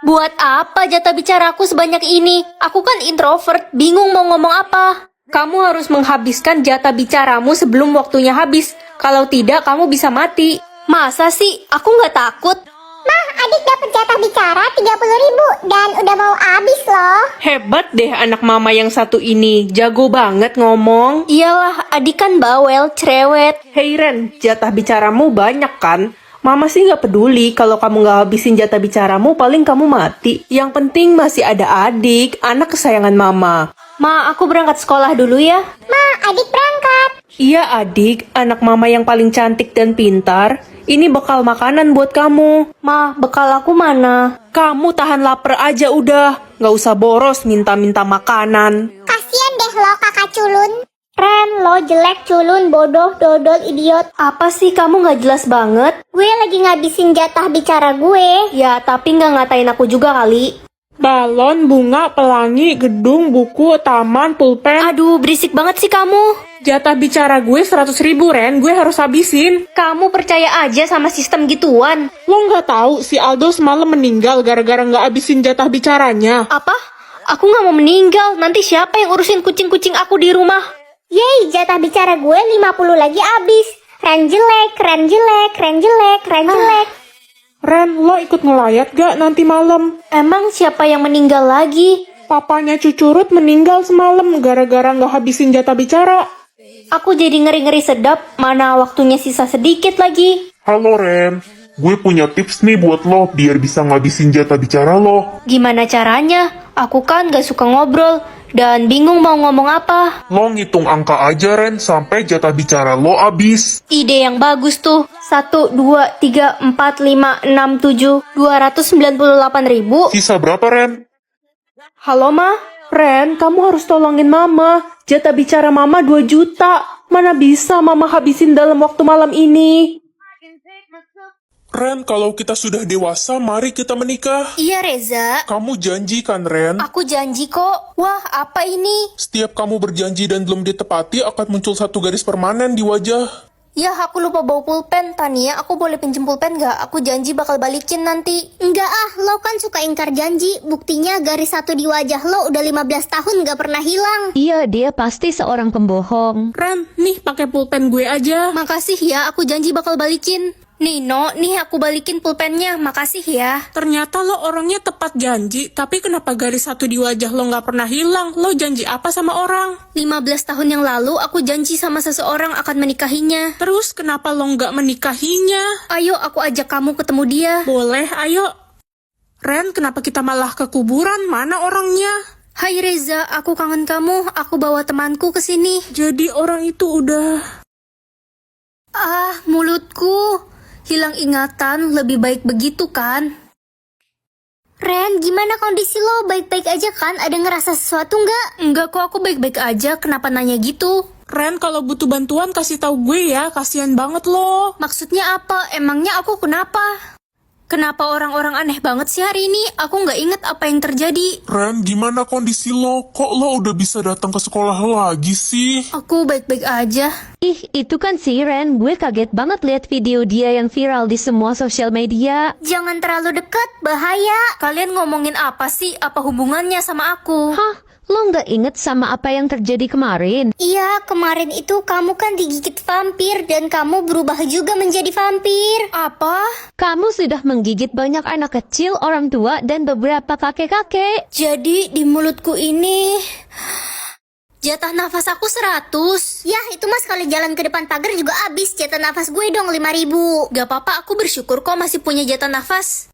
Buat apa jatah bicaraku sebanyak ini? Aku kan introvert, bingung mau ngomong apa. Kamu harus menghabiskan jatah bicaramu sebelum waktunya habis. Kalau tidak, kamu bisa mati. Masa sih? Aku nggak takut. Mah, adik dapat jatah bicara 30.000 dan udah mau habis loh. Hebat deh anak mama yang satu ini, jago banget ngomong. Iyalah, adik kan bawel, cerewet. Hei Ren, jatah bicaramu banyak kan? Mama sih nggak peduli kalau kamu nggak habisin jatah bicaramu, paling kamu mati. Yang penting masih ada adik, anak kesayangan mama. Ma, aku berangkat sekolah dulu ya. Mah, adik berangkat. Iya adik, anak mama yang paling cantik dan pintar. Ini bekal makanan buat kamu. Ma, bekal aku mana? Kamu tahan lapar aja udah. Nggak usah boros minta-minta makanan. Kasian deh lo kakak culun. Ren, lo jelek, culun, bodoh, dodol, idiot. Apa sih kamu nggak jelas banget? Gue lagi ngabisin jatah bicara gue. Ya, tapi nggak ngatain aku juga kali. Balon, bunga, pelangi, gedung, buku, taman, pulpen. Aduh, berisik banget sih kamu. Jatah bicara gue 100.000 Ren, gue harus habisin. Kamu percaya aja sama sistem gituan. Lo nggak tahu si Aldo semalam meninggal gara-gara nggak habisin jatah bicaranya. Apa? Aku nggak mau meninggal. Nanti siapa yang urusin kucing-kucing aku di rumah? Yeay, jatah bicara gue 50 lagi habis. Ren jelek, Ren jelek, Ren jelek, Ren jelek. Ren, lo ikut ngelayat gak nanti malam? Emang siapa yang meninggal lagi? Papanya Cucurut meninggal semalam gara-gara nggak habisin jatah bicara. Aku jadi ngeri-ngeri sedap. Mana waktunya sisa sedikit lagi. Halo Ren, gue punya tips nih buat lo biar bisa ngabisin jatah bicara lo. Gimana caranya? Aku kan gak suka ngobrol dan bingung mau ngomong apa. Lo ngitung angka aja Ren sampai jatah bicara lo habis. Ide yang bagus tuh. 1, 2, 3, 4, 5, 6, 7, 298 ribu. Sisa berapa Ren? Halo Ma, Ren, kamu harus tolongin Mama. Jatah bicara Mama 2 juta. Mana bisa Mama habisin dalam waktu malam ini? Ren, kalau kita sudah dewasa, mari kita menikah. Iya Reza, Kamu janji kan Ren? aku janji kok. Wah, apa ini? Setiap kamu berjanji dan belum ditepati akan muncul satu garis permanen di wajah. Ya, aku lupa bawa pulpen. Tania, aku boleh pinjem pulpen gak? Aku janji bakal balikin nanti. Enggak ah, lo kan suka ingkar janji. Buktinya garis satu di wajah lo udah 15 tahun gak pernah hilang. Iya, dia pasti seorang pembohong. Ren, nih pakai pulpen gue aja. Makasih ya, aku janji bakal balikin. Nino, nih aku balikin pulpennya. Makasih ya. Ternyata lo orangnya tepat janji, tapi kenapa garis satu di wajah lo nggak pernah hilang? Lo janji apa sama orang? 15 tahun yang lalu, aku janji sama seseorang akan menikahinya. Terus kenapa lo nggak menikahinya? Ayo, aku ajak kamu ketemu dia. Boleh, ayo. Ren, kenapa kita malah ke kuburan? Mana orangnya? Hai Reza, aku kangen kamu. Aku bawa temanku ke sini. Jadi orang itu udah... Ah, mulutku. Hilang ingatan, lebih baik begitu kan? Ren, gimana kondisi lo? Baik-baik aja kan? Ada ngerasa sesuatu nggak? Enggak kok, aku baik-baik aja. Kenapa nanya gitu? Ren, kalau butuh bantuan kasih tahu gue ya. Kasian banget lo. Maksudnya apa? Emangnya aku kenapa? Kenapa orang-orang aneh banget sih hari ini? Aku nggak inget apa yang terjadi. Ren, gimana kondisi lo? Kok lo udah bisa datang ke sekolah lagi sih? Aku baik-baik aja. Ih, itu kan si Ren. Gue kaget banget lihat video dia yang viral di semua sosial media. Jangan terlalu dekat, bahaya. Kalian ngomongin apa sih? Apa hubungannya sama aku? Hah? Lo nggak inget sama apa yang terjadi kemarin? Iya, kemarin itu kamu kan digigit vampir dan kamu berubah juga menjadi vampir. Apa? Kamu sudah menggigit banyak anak kecil, orang tua, dan beberapa kakek-kakek. Jadi di mulutku ini... Jatah nafas aku 100. Yah, itu mas sekali jalan ke depan pagar juga habis. Jatah nafas gue dong 5.000. Gak apa-apa, aku bersyukur kok masih punya jatah nafas.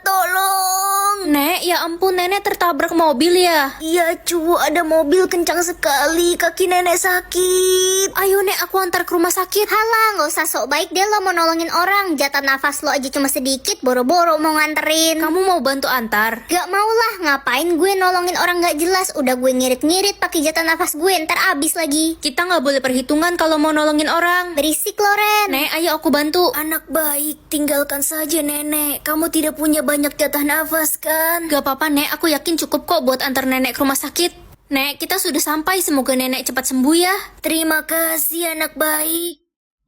Tolong. Nek, ya ampun, nenek tertabrak mobil ya? Iya cu, ada mobil kencang sekali. Kaki nenek sakit. Ayo Nek, aku antar ke rumah sakit. Halah, gak usah sok baik deh lo mau nolongin orang. Jatah nafas lo aja cuma sedikit, boro-boro mau nganterin. Kamu mau bantu antar? Gak mau lah, ngapain gue nolongin orang gak jelas. Udah gue ngirit-ngirit pakai jatah nafas gue, ntar abis lagi. Kita nggak boleh perhitungan kalau mau nolongin orang. Berisik lo Ren. Nek, ayo aku bantu. Anak baik, tinggalkan saja nenek. Kamu tidak punya banyak jatah nafas kan? Gak apa-apa Nek, aku yakin cukup kok buat antar nenek ke rumah sakit. Nek, kita sudah sampai, semoga nenek cepat sembuh ya. Terima kasih anak baik.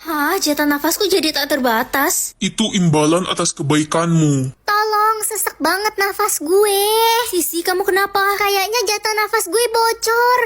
Hah, jatah nafasku jadi tak terbatas. Itu imbalan atas kebaikanmu. Tolong, sesek banget nafas gue. Sisi, kamu kenapa? Kayaknya jatah nafas gue bocor.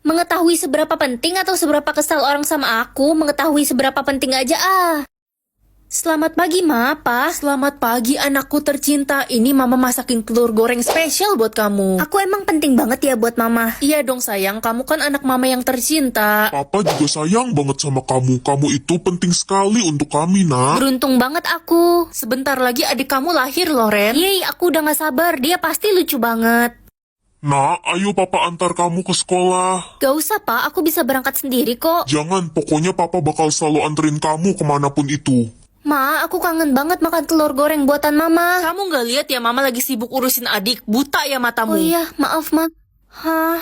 Mengetahui seberapa penting atau seberapa kesal orang sama aku, mengetahui seberapa penting aja Selamat pagi, Ma, Pa. Selamat pagi, anakku tercinta. Ini Mama masakin telur goreng spesial buat kamu. Aku emang penting banget ya buat Mama. Iya dong, sayang. Kamu kan anak Mama yang tercinta. Papa juga sayang banget sama kamu. Kamu itu penting sekali untuk kami, nak. Beruntung banget aku. Sebentar lagi adik kamu lahir loh, Ren. Yeay, aku udah gak sabar. Dia pasti lucu banget. Nak, ayo papa antar kamu ke sekolah. Gak usah, Pak. Aku bisa berangkat sendiri kok. Jangan, pokoknya papa bakal selalu anterin kamu kemanapun itu. Ma, aku kangen banget makan telur goreng buatan Mama. Kamu gak lihat ya Mama lagi sibuk urusin adik? Buta ya matamu. Oh iya, maaf, Ma. Hah?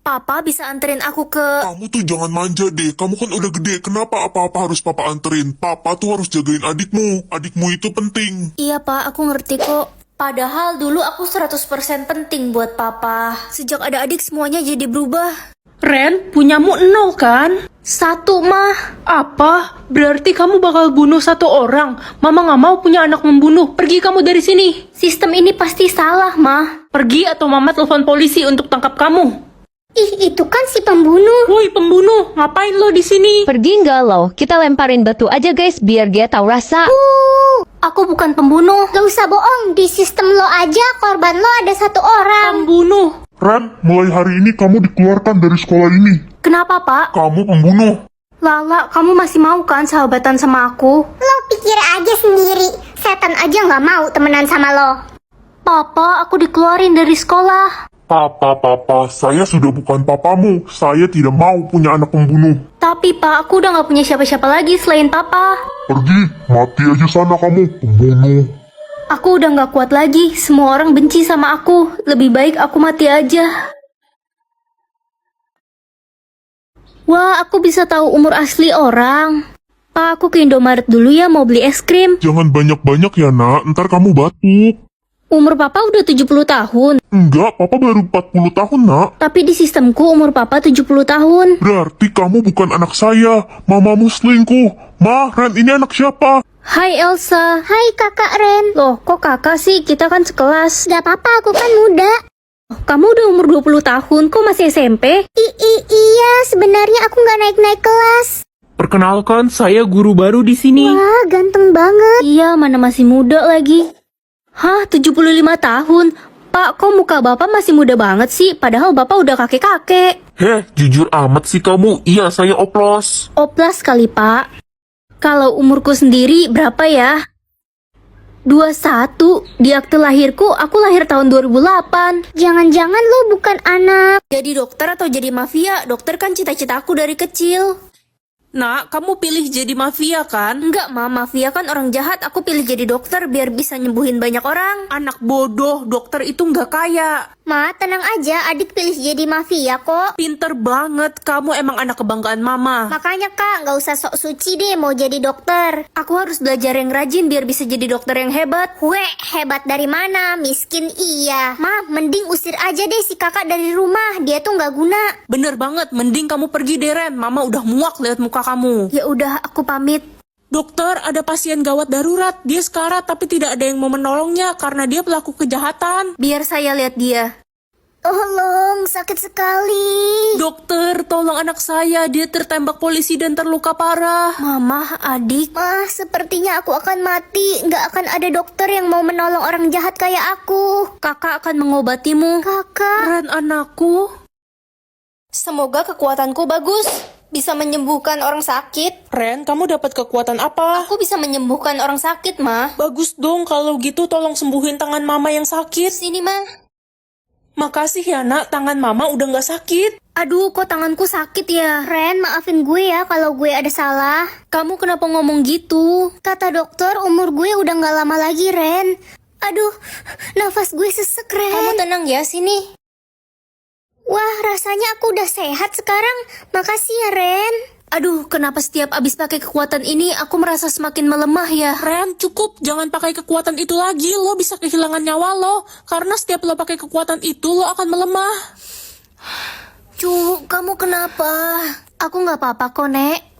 Papa bisa anterin aku ke... Kamu tuh jangan manja deh, kamu kan udah gede. Kenapa apa-apa harus papa anterin? Papa tuh harus jagain adikmu. Adikmu itu penting. Iya, Pak. Aku ngerti kok. Padahal dulu aku 100% penting buat Papa. Sejak ada adik semuanya jadi berubah. Ren, punyamu 0 kan? 1, Mah. Apa? Berarti kamu bakal bunuh 1 orang. Mama gak mau punya anak membunuh. Pergi kamu dari sini. Sistem ini pasti salah, Mah. Pergi atau Mama telepon polisi untuk tangkap kamu. Ih, itu kan si pembunuh. Woi pembunuh, ngapain lo di sini? Pergi nggak lo? Kita lemparin batu aja guys biar dia tahu rasa. Aku bukan pembunuh. Gak usah bohong, di sistem lo aja korban lo ada 1 orang. Pembunuh. Ren, mulai hari ini kamu dikeluarkan dari sekolah ini. Kenapa, Pak? Kamu pembunuh. Lala, kamu masih mau kan sahabatan sama aku? Lo pikir aja sendiri, setan aja gak mau temenan sama lo. Papa, aku dikeluarin dari sekolah. Papa, saya sudah bukan papamu. Saya tidak mau punya anak pembunuh. Tapi, Pak, aku udah gak punya siapa-siapa lagi selain Papa. Pergi, mati aja sana kamu, pembunuh. Aku udah gak kuat lagi. Semua orang benci sama aku. Lebih baik aku mati aja. Wah, aku bisa tahu umur asli orang. Pak, aku ke Indomaret dulu ya mau beli es krim. Jangan banyak-banyak ya nak, ntar kamu batuk. Umur Papa udah 70 tahun. Enggak, papa baru 40 tahun nak. Tapi di sistemku umur Papa 70 tahun. Berarti kamu bukan anak saya. Mamamu selingkuh. Ma, Ren ini anak siapa? Hai Elsa. Hai kakak Ren. Loh, kok kakak sih? Kita kan sekelas. Gak apa-apa, aku kan muda. Kamu udah umur 20 tahun, kok masih SMP? Iya, sebenarnya aku gak naik-naik kelas. Perkenalkan, saya guru baru di sini. Wah, ganteng banget. Iya, mana masih muda lagi. Hah, 75 tahun? Pak, kok muka Bapak masih muda banget sih? Padahal Bapak udah kakek-kakek. Heh, jujur amat sih kamu. Iya, saya oplos. Oplas kali, Pak. Kalau umurku sendiri berapa ya? 21. Di akte lahirku, aku lahir tahun 2008. Jangan-jangan lo bukan anak. Jadi dokter atau jadi mafia? Dokter kan cita-citaku dari kecil. Nak, kamu pilih jadi mafia kan? Enggak, Ma. Mafia kan orang jahat. Aku pilih jadi dokter biar bisa nyembuhin banyak orang. Anak bodoh, dokter itu nggak kaya. Ma, tenang aja, adik pilih jadi mafia kok. Pinter banget, kamu emang anak kebanggaan Mama. Makanya kak, gak usah sok suci deh mau jadi dokter. Aku harus belajar yang rajin biar bisa jadi dokter yang hebat. Weh, hebat dari mana? Miskin iya. Ma, mending usir aja deh si kakak dari rumah. Dia tuh gak guna. Bener banget, mending kamu pergi deh Ren. Mama udah muak lihat muka kamu. Ya udah, aku pamit. Dokter, ada pasien gawat darurat. Dia sekarat tapi tidak ada yang mau menolongnya karena dia pelaku kejahatan. Biar saya lihat dia. Tolong, sakit sekali. Dokter, tolong anak saya. Dia tertembak polisi dan terluka parah. Mama, adik. Ma, sepertinya aku akan mati. Gak akan ada dokter yang mau menolong orang jahat kayak aku. Kakak akan mengobatimu. Kakak. Ren, anakku. Semoga kekuatanku bagus. Bisa menyembuhkan orang sakit. Ren, kamu dapat kekuatan apa? Aku bisa menyembuhkan orang sakit, Ma. Bagus dong, kalau gitu tolong sembuhin tangan Mama yang sakit. Sini, Ma. Makasih ya nak, tangan Mama udah gak sakit. Aduh, kok tanganku sakit ya? Ren, maafin gue ya kalau gue ada salah. Kamu kenapa ngomong gitu? Kata dokter, umur gue udah gak lama lagi, Ren. Aduh, nafas gue sesek, Ren. Kamu tenang ya, sini. Wah, rasanya aku udah sehat sekarang. Makasih ya, Ren. Aduh, kenapa setiap abis pakai kekuatan ini aku merasa semakin melemah ya? Ren, cukup, jangan pakai kekuatan itu lagi. Lo bisa kehilangan nyawa lo. Karena setiap lo pakai kekuatan itu, lo akan melemah. Cu, kamu kenapa? Aku nggak apa-apa kok, Nek.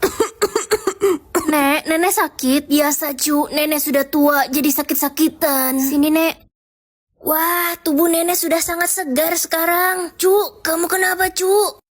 Nek, nenek sakit? Biasa, Cu. Nenek sudah tua, jadi sakit-sakitan. Sini, Nek. Wah, tubuh nenek sudah sangat segar sekarang. Cu, kamu kenapa, Cu?